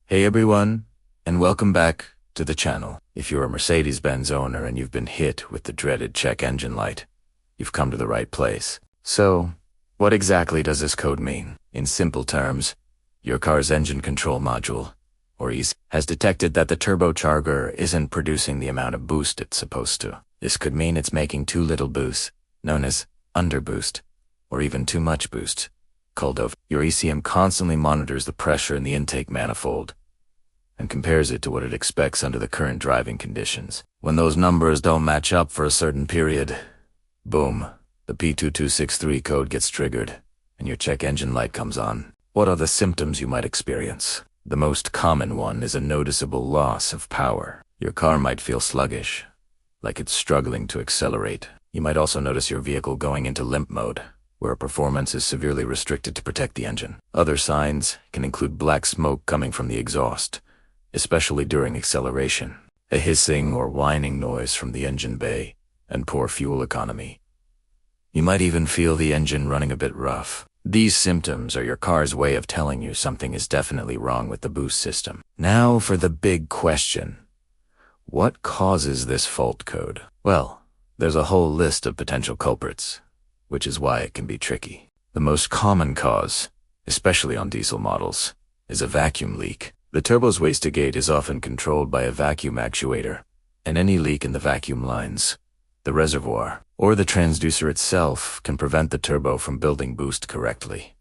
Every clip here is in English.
Hey everyone, and welcome back to the channel. If you're a Mercedes-Benz owner and you've been hit with the dreaded check engine light, you've come to the right place. So, what exactly does this code mean? In simple terms, your car's engine control module, or ECU, has detected that the turbocharger isn't producing the amount of boost it's supposed to. This could mean it's making too little boost, known as underboost, or even too much boost, called over. Your ECM constantly monitors the pressure in the intake manifold and compares it to what it expects under the current driving conditions. When those numbers don't match up for a certain period, boom, the P2263 code gets triggered and your check engine light comes on. What are the symptoms you might experience? The most common one is a noticeable loss of power. Your car might feel sluggish, like it's struggling to accelerate. You might also notice your vehicle going into limp mode, where performance is severely restricted to protect the engine. Other signs can include black smoke coming from the exhaust, especially during acceleration, a hissing or whining noise from the engine bay, and poor fuel economy. You might even feel the engine running a bit rough. These symptoms are your car's way of telling you something is definitely wrong with the boost system. Now for the big question. What causes this fault code? Well, there's a whole list of potential culprits, which is why it can be tricky. The most common cause, especially on diesel models, is a vacuum leak. The turbo's wastegate is often controlled by a vacuum actuator, and any leak in the vacuum lines, the reservoir, or the transducer itself can prevent the turbo from building boost correctly.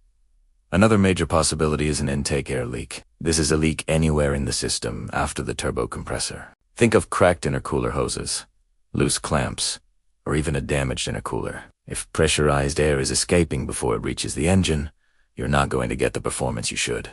Another major possibility is an intake air leak. This is a leak anywhere in the system after the turbo compressor. Think of cracked intercooler hoses, loose clamps, or even a damaged intercooler. If pressurized air is escaping before it reaches the engine, you're not going to get the performance you should.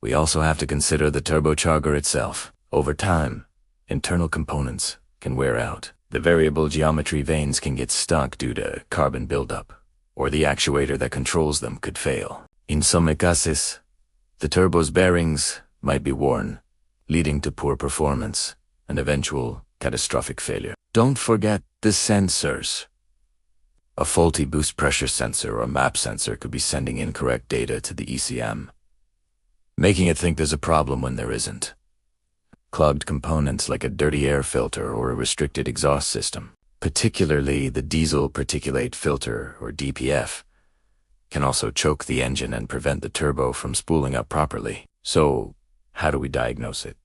We also have to consider the turbocharger itself. Over time, internal components can wear out. The variable geometry vanes can get stuck due to carbon buildup, or the actuator that controls them could fail. In some cases, the turbo's bearings might be worn, leading to poor performance and eventual catastrophic failure. Don't forget the sensors. A faulty boost pressure sensor or map sensor could be sending incorrect data to the ECM, making it think there's a problem when there isn't. Clogged components like a dirty air filter or a restricted exhaust system, particularly the diesel particulate filter or DPF, can also choke the engine and prevent the turbo from spooling up properly. So, how do we diagnose it?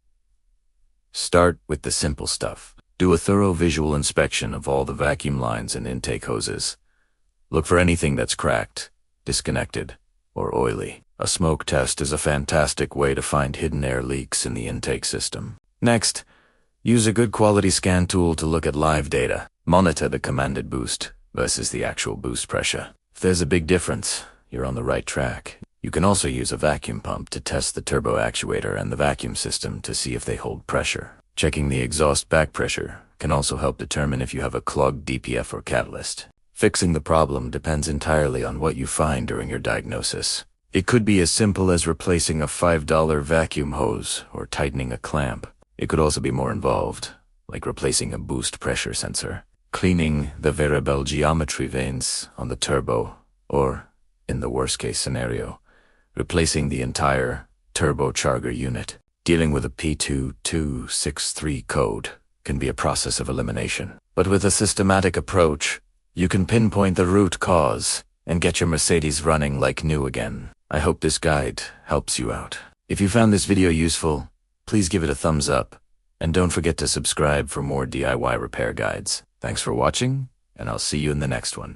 Start with the simple stuff. Do a thorough visual inspection of all the vacuum lines and intake hoses. Look for anything that's cracked, disconnected, or oily. A smoke test is a fantastic way to find hidden air leaks in the intake system. Next, use a good quality scan tool to look at live data. Monitor the commanded boost versus the actual boost pressure. If there's a big difference, you're on the right track. You can also use a vacuum pump to test the turbo actuator and the vacuum system to see if they hold pressure. Checking the exhaust back pressure can also help determine if you have a clogged DPF or catalyst. Fixing the problem depends entirely on what you find during your diagnosis. It could be as simple as replacing a $5 vacuum hose or tightening a clamp. It could also be more involved, like replacing a boost pressure sensor, cleaning the variable geometry vanes on the turbo, or, in the worst-case scenario, replacing the entire turbocharger unit. Dealing with a P2263 code can be a process of elimination. But with a systematic approach, you can pinpoint the root cause and get your Mercedes running like new again. I hope this guide helps you out. If you found this video useful, please give it a thumbs up, and don't forget to subscribe for more DIY repair guides. Thanks for watching, and I'll see you in the next one.